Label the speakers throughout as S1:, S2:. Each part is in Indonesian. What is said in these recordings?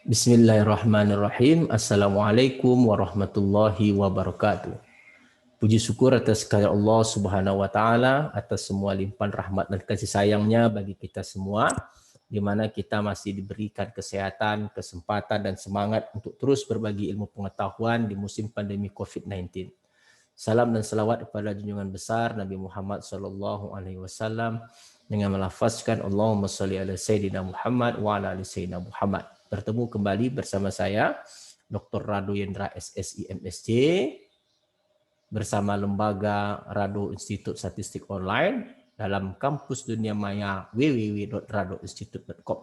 S1: Bismillahirrahmanirrahim. Assalamualaikum warahmatullahi wabarakatuh. Puji syukur atas kehadirat Allah Subhanahu wa taala atas semua limpahan rahmat dan kasih sayangnya bagi kita semua, di mana kita masih diberikan kesehatan, kesempatan dan semangat untuk terus berbagi ilmu pengetahuan di musim pandemi COVID-19. Salam dan salawat kepada junjungan besar Nabi Muhammad sallallahu alaihi wasallam dengan melafazkan Allahumma shalli ala sayyidina Muhammad wa ala ali sayyidina Muhammad. Bertemu kembali bersama saya Dr. Rado Yendra SSI MSc bersama Lembaga Rado Institut Statistik Online dalam kampus dunia maya www.radoinstitute.com.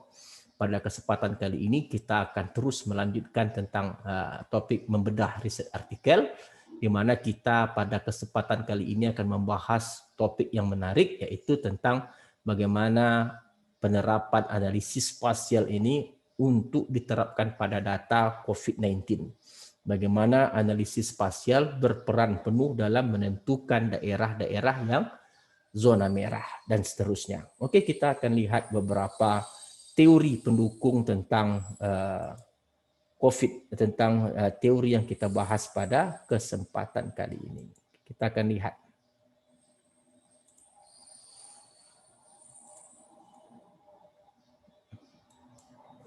S1: Pada kesempatan kali ini kita akan terus melanjutkan tentang topik membedah riset artikel, di mana kita pada kesempatan kali ini akan membahas topik yang menarik, yaitu tentang bagaimana penerapan analisis spasial ini untuk diterapkan pada data COVID-19. Bagaimana analisis spasial berperan penuh dalam menentukan daerah-daerah yang zona merah dan seterusnya. Oke, kita akan lihat beberapa teori pendukung tentang COVID, tentang teori yang kita bahas pada kesempatan kali ini. Kita akan lihat.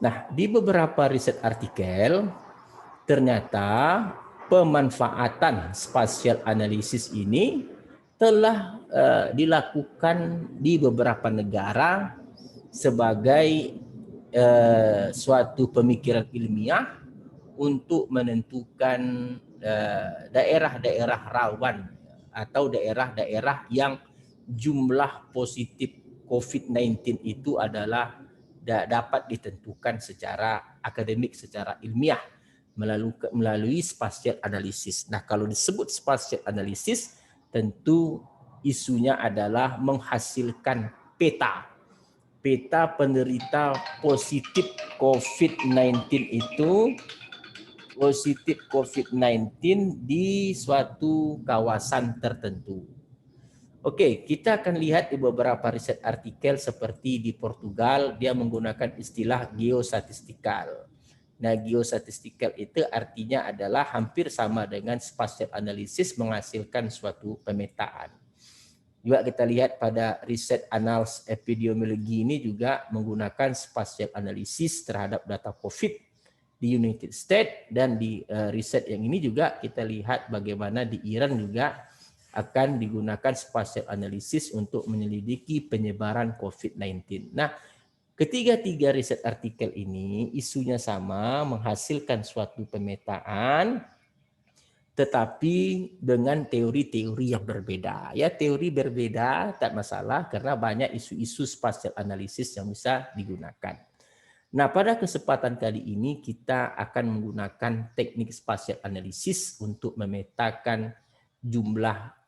S1: Nah, di beberapa riset artikel, ternyata pemanfaatan spatial analisis ini telah dilakukan di beberapa negara sebagai suatu pemikiran ilmiah untuk menentukan daerah-daerah rawan atau daerah-daerah yang jumlah positif COVID-19 itu adalah dapat ditentukan secara akademik, secara ilmiah melalui spatial analisis. Nah, kalau disebut spatial analisis, tentu isunya adalah menghasilkan peta penderita positif COVID-19 itu di suatu kawasan tertentu. Oke, kita akan lihat di beberapa riset artikel seperti di Portugal, dia menggunakan istilah geostatistikal. Nah, geostatistikal itu artinya adalah hampir sama dengan spatial analisis, menghasilkan suatu pemetaan. Juga kita lihat pada riset Annals Epidemiology ini juga menggunakan spatial analisis terhadap data COVID di United States, dan di riset yang ini juga kita lihat bagaimana di Iran juga akan digunakan spatial analisis untuk menyelidiki penyebaran COVID-19. Nah, ketiga-tiga riset artikel ini isunya sama, menghasilkan suatu pemetaan, tetapi dengan teori-teori yang berbeda. Ya, teori berbeda tak masalah karena banyak isu-isu spatial analisis yang bisa digunakan. Nah, pada kesempatan kali ini kita akan menggunakan teknik spatial analisis untuk memetakan jumlah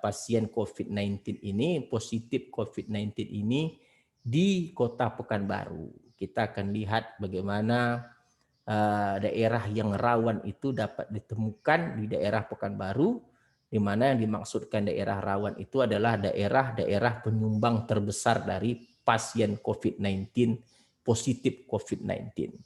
S1: pasien COVID-19 ini, positif COVID-19 ini di Kota Pekanbaru. Kita akan lihat bagaimana daerah yang rawan itu dapat ditemukan di daerah Pekanbaru, di mana yang dimaksudkan daerah rawan itu adalah daerah-daerah penyumbang terbesar dari pasien COVID-19, positif COVID-19.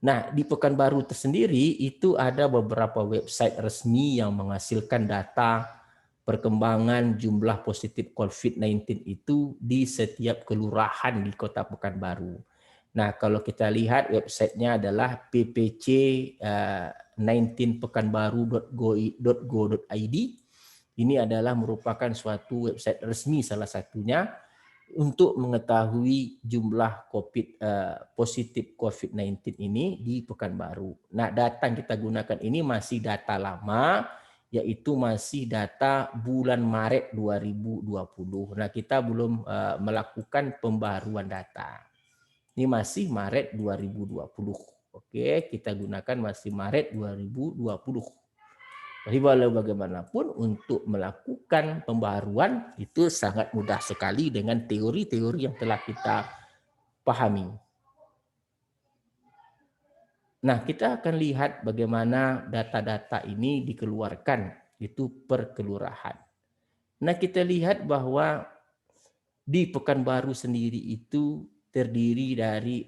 S1: Nah, di Pekanbaru tersendiri itu ada beberapa website resmi yang menghasilkan data perkembangan jumlah positif COVID-19 itu di setiap kelurahan di Kota Pekanbaru. Nah, kalau kita lihat websitenya adalah ppc19pekanbaru.go.id. Ini adalah merupakan suatu website resmi salah satunya untuk mengetahui jumlah positif COVID-19 ini di Pekanbaru. Nah, data yang kita gunakan ini masih data lama, yaitu masih data bulan Maret 2020. Nah, kita belum melakukan pembaruan data. Ini masih Maret 2020. Oke, kita gunakan masih Maret 2020. Tapi walau bagaimanapun untuk melakukan pembaruan itu sangat mudah sekali dengan teori-teori yang telah kita pahami. Nah, kita akan lihat bagaimana data-data ini dikeluarkan itu per kelurahan. Nah, kita lihat bahwa di Pekanbaru sendiri itu terdiri dari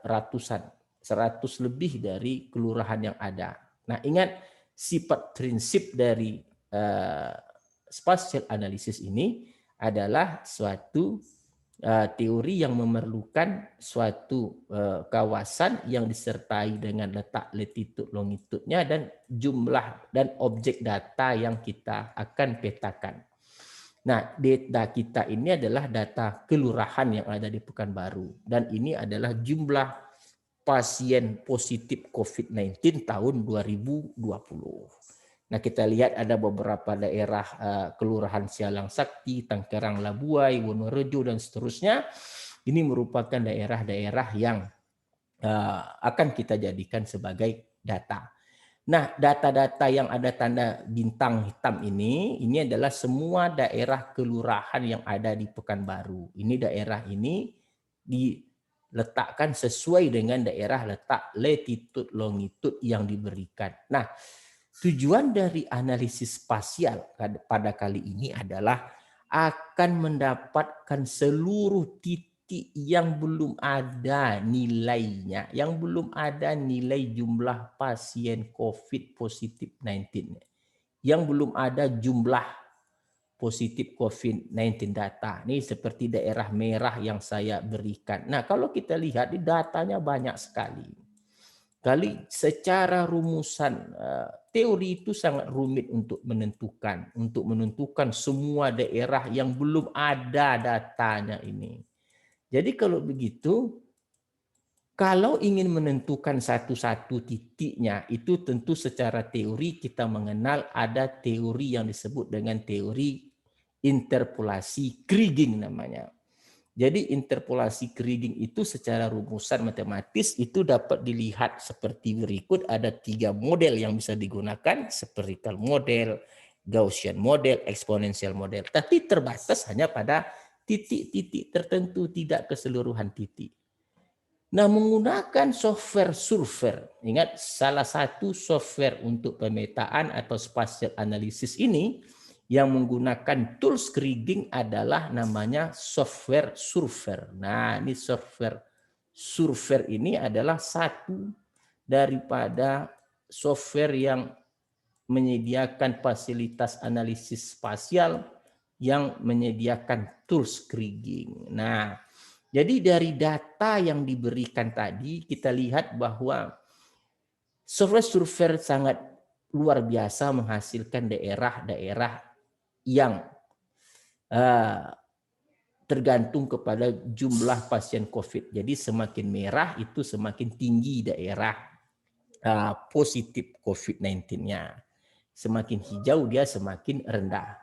S1: ratusan 100 lebih dari kelurahan yang ada. Nah, ingat sifat prinsip dari spatial analysis ini adalah suatu teori yang memerlukan suatu kawasan yang disertai dengan letak latitude longitudenya dan jumlah dan objek data yang kita akan petakan. Nah, data kita ini adalah data kelurahan yang ada di Pekanbaru dan ini adalah jumlah pasien positif COVID-19 tahun 2020. Nah, kita lihat ada beberapa daerah Kelurahan Sialang Sakti, Tangkerang Labuai, Wonorejo, dan seterusnya. Ini merupakan daerah-daerah yang akan kita jadikan sebagai data. Nah, data-data yang ada tanda bintang hitam ini adalah semua daerah kelurahan yang ada di Pekanbaru. Ini daerah ini diletakkan sesuai dengan daerah letak latitude longitude yang diberikan. Nah, tujuan dari analisis spasial pada kali ini adalah akan mendapatkan seluruh titik yang belum ada nilainya, yang belum ada nilai jumlah pasien COVID positif 19, yang belum ada jumlah positif COVID-19 data. Ini seperti daerah merah yang saya berikan. Nah, kalau kita lihat di datanya banyak sekali. Kali secara rumusan teori itu sangat rumit untuk menentukan semua daerah yang belum ada datanya ini. Jadi kalau begitu, kalau ingin menentukan satu-satu titiknya, itu tentu secara teori kita mengenal ada teori yang disebut dengan teori interpolasi Kriging namanya. Jadi interpolasi Kriging itu secara rumusan matematis itu dapat dilihat seperti berikut. Ada 3 model yang bisa digunakan, spherical model, Gaussian model, exponential model. Tapi terbatas hanya pada titik-titik tertentu, tidak keseluruhan titik. Nah, menggunakan software surveyor, ingat salah satu software untuk pemetaan atau spatial analysis ini yang menggunakan tools Kriging adalah namanya software surveyor. Nah, ini software surveyor ini adalah satu daripada software yang menyediakan fasilitas analisis spasial yang menyediakan tools Kriging. Nah, jadi dari data yang diberikan tadi kita lihat bahwa software surveyor sangat luar biasa menghasilkan daerah-daerah yang tergantung kepada jumlah pasien COVID. Jadi semakin merah itu semakin tinggi daerah positif COVID-19-nya. Semakin hijau dia semakin rendah.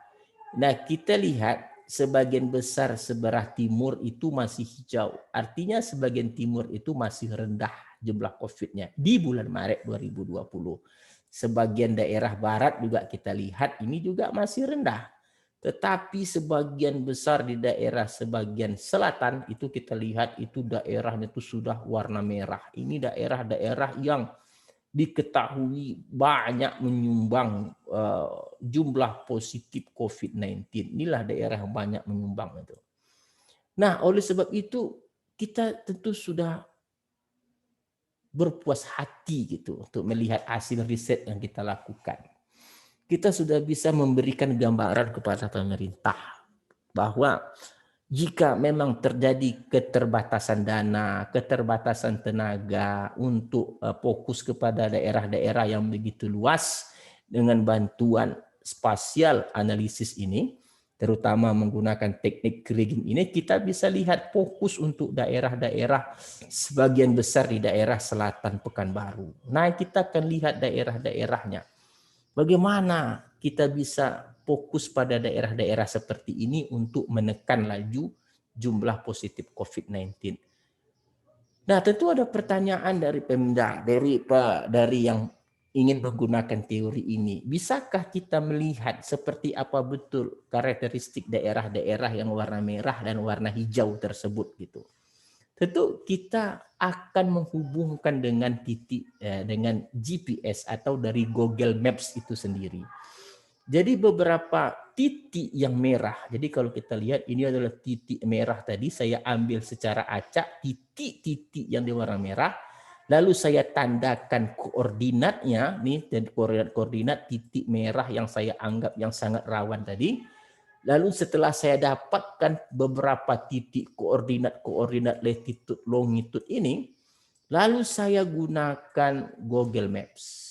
S1: Nah, kita lihat sebagian besar sebelah timur itu masih hijau. Artinya sebagian timur itu masih rendah jumlah COVID-nya di bulan Maret 2020. Sebagian daerah barat juga kita lihat ini juga masih rendah. Tetapi sebagian besar di daerah sebagian selatan itu kita lihat itu daerahnya itu sudah warna merah. Ini daerah-daerah yang diketahui banyak menyumbang jumlah positif COVID-19. Inilah daerah yang banyak menyumbang itu. Nah, oleh sebab itu kita tentu sudah berpuas hati gitu untuk melihat hasil riset yang kita lakukan. Kita sudah bisa memberikan gambaran kepada pemerintah bahwa jika memang terjadi keterbatasan dana, keterbatasan tenaga untuk fokus kepada daerah-daerah yang begitu luas dengan bantuan spasial analisis ini, terutama menggunakan teknik Kriging ini, kita bisa lihat fokus untuk daerah-daerah sebagian besar di daerah selatan Pekanbaru. Nah, kita akan lihat daerah-daerahnya. Bagaimana kita bisa fokus pada daerah-daerah seperti ini untuk menekan laju jumlah positif COVID-19. Nah, tentu ada pertanyaan dari Pemda, dari yang ingin menggunakan teori ini. Bisakah kita melihat seperti apa betul karakteristik daerah-daerah yang warna merah dan warna hijau tersebut gitu? Tentu kita akan menghubungkan dengan titik dengan GPS atau dari Google Maps itu sendiri. Jadi beberapa titik yang merah. Jadi kalau kita lihat ini adalah titik merah tadi saya ambil secara acak titik-titik yang di warna merah. Lalu saya tandakan koordinatnya, nih, dan koordinat titik merah yang saya anggap yang sangat rawan tadi. Lalu setelah saya dapatkan beberapa titik koordinat latitude longitude ini, lalu saya gunakan Google Maps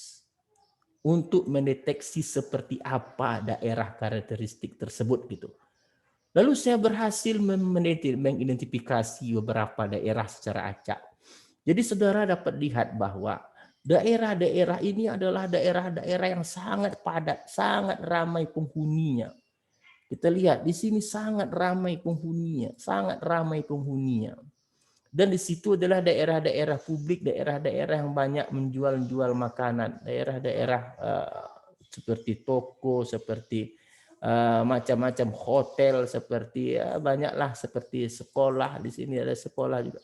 S1: untuk mendeteksi seperti apa daerah karakteristik tersebut gitu. Lalu saya berhasil mengidentifikasi beberapa daerah secara acak. Jadi saudara dapat lihat bahwa daerah-daerah ini adalah daerah-daerah yang sangat padat, sangat ramai penghuninya. Kita lihat di sini sangat ramai penghuninya, sangat ramai penghuninya. Dan di situ adalah daerah-daerah publik, daerah-daerah yang banyak menjual makanan, daerah-daerah seperti toko, seperti macam-macam hotel, seperti banyaklah, seperti sekolah. Di sini ada sekolah juga.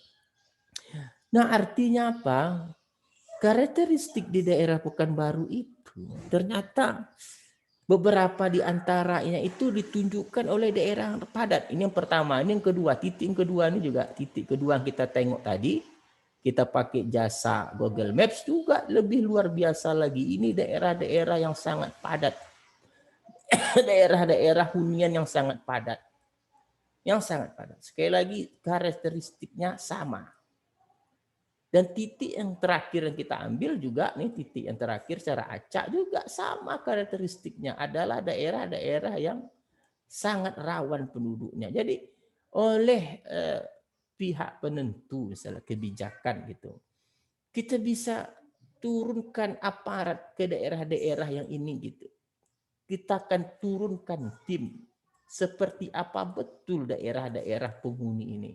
S1: Nah, artinya apa? Karakteristik di daerah Pekanbaru itu ternyata beberapa di antaranya itu ditunjukkan oleh daerah yang padat. Ini yang pertama. Ini yang kedua. Titik yang kedua ini juga titik kedua yang kita tengok tadi. Kita pakai jasa Google Maps juga lebih luar biasa lagi. Ini daerah-daerah yang sangat padat. Daerah-daerah hunian yang sangat padat. Yang sangat padat. Sekali lagi karakteristiknya sama. Dan titik yang terakhir yang kita ambil juga, nih titik yang terakhir secara acak juga sama karakteristiknya, adalah daerah-daerah yang sangat rawan penduduknya. Jadi oleh pihak penentu misalnya kebijakan gitu, kita bisa turunkan aparat ke daerah-daerah yang ini gitu. Kita akan turunkan tim seperti apa betul daerah-daerah penghuni ini.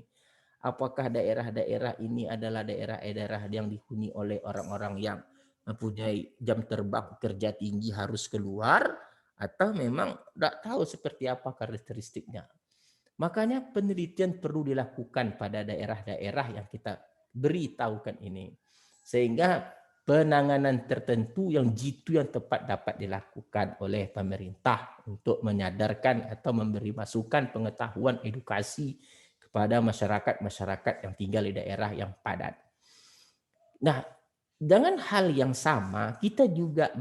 S1: Apakah daerah-daerah ini adalah daerah-daerah yang dihuni oleh orang-orang yang mempunyai jam terbang kerja tinggi harus keluar, atau memang tidak tahu seperti apa karakteristiknya. Makanya penelitian perlu dilakukan pada daerah-daerah yang kita beritahukan ini. Sehingga penanganan tertentu yang jitu yang tepat dapat dilakukan oleh pemerintah untuk menyadarkan atau memberi masukan pengetahuan edukasi kepada masyarakat-masyarakat yang tinggal di daerah yang padat. Nah, dengan hal yang sama, kita juga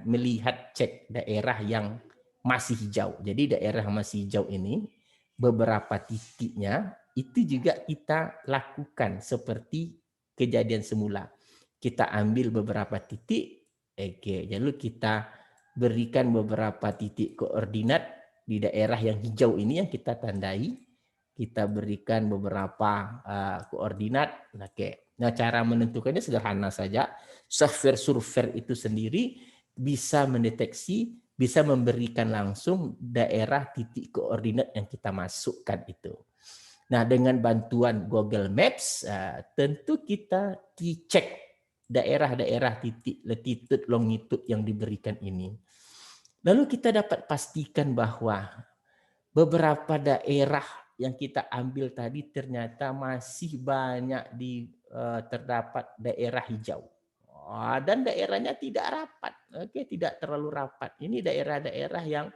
S1: melihat cek daerah yang masih hijau. Jadi daerah masih hijau ini, beberapa titiknya itu juga kita lakukan seperti kejadian semula. Kita ambil beberapa titik, lalu kita berikan beberapa titik koordinat di daerah yang hijau ini yang kita tandai. Kita berikan beberapa koordinat. Nah, cara menentukannya sederhana saja. Software survei itu sendiri bisa mendeteksi, bisa memberikan langsung daerah titik koordinat yang kita masukkan itu. Nah, dengan bantuan Google Maps, tentu kita dicek daerah-daerah titik latitude longitude yang diberikan ini. Lalu kita dapat pastikan bahwa beberapa daerah yang kita ambil tadi ternyata masih banyak terdapat daerah hijau. Dan daerahnya tidak rapat, tidak terlalu rapat. Ini daerah-daerah yang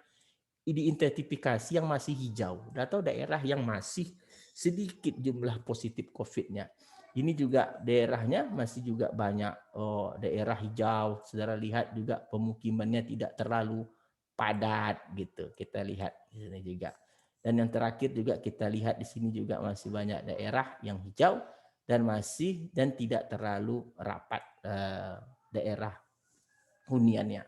S1: diidentifikasi yang masih hijau, atau daerah yang masih sedikit jumlah positif COVID-nya. Ini juga daerahnya masih juga banyak daerah hijau. Saudara lihat juga pemukimannya tidak terlalu padat gitu. Kita lihat di sini juga. Dan yang terakhir juga kita lihat di sini juga masih banyak daerah yang hijau dan tidak terlalu rapat daerah huniannya.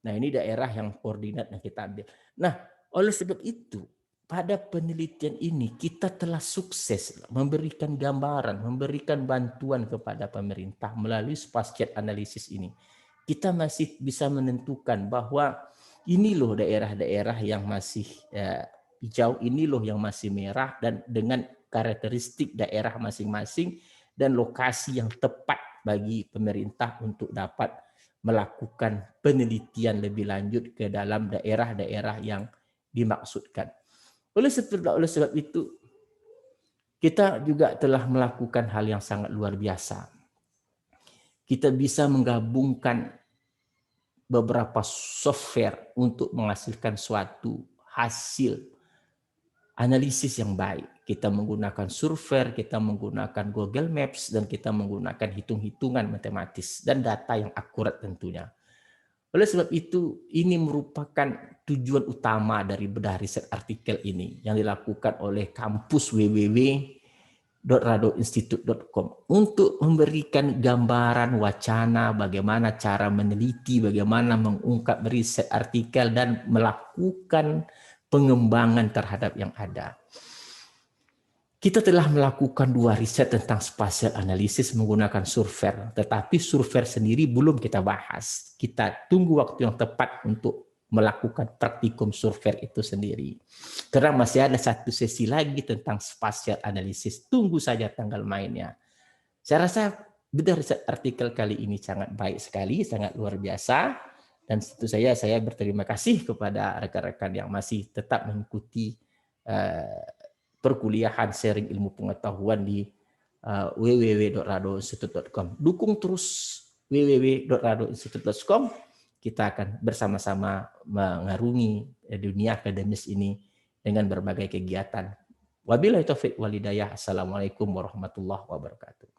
S1: Nah, ini daerah yang koordinat yang kita ambil. Nah, oleh sebab itu, pada penelitian ini kita telah sukses memberikan gambaran, memberikan bantuan kepada pemerintah melalui spatial analisis ini. Kita masih bisa menentukan bahwa ini loh daerah-daerah yang masih hijau, ini loh yang masih merah, dan dengan karakteristik daerah masing-masing dan lokasi yang tepat bagi pemerintah untuk dapat melakukan penelitian lebih lanjut ke dalam daerah-daerah yang dimaksudkan. Oleh sebab itu, kita juga telah melakukan hal yang sangat luar biasa. Kita bisa menggabungkan beberapa software untuk menghasilkan suatu hasil analisis yang baik. kita menggunakan survei, kita menggunakan Google Maps, dan kita menggunakan hitung-hitungan matematis dan data yang akurat tentunya. Oleh sebab itu, ini merupakan tujuan utama dari bedah riset artikel ini yang dilakukan oleh kampus www.radoinstitute.com untuk memberikan gambaran wacana bagaimana cara meneliti, bagaimana mengungkap riset artikel dan melakukan pengembangan terhadap yang ada. Kita telah melakukan 2 riset tentang spatial analysis menggunakan survei, tetapi survei sendiri belum kita bahas. Kita tunggu waktu yang tepat untuk melakukan praktikum survei itu sendiri. Karena masih ada 1 sesi lagi tentang spatial analysis. Tunggu saja tanggal mainnya. Saya rasa bedah riset artikel kali ini sangat baik sekali, sangat luar biasa. Dan tentu saya berterima kasih kepada rekan-rekan yang masih tetap mengikuti perkuliahan sharing ilmu pengetahuan di www.radoinstitute.com. Dukung terus www.radoinstitute.com. Kita akan bersama-sama mengarungi dunia akademis ini dengan berbagai kegiatan. Wabillahi taufiq wal hidayah. Assalamualaikum warahmatullahi wabarakatuh.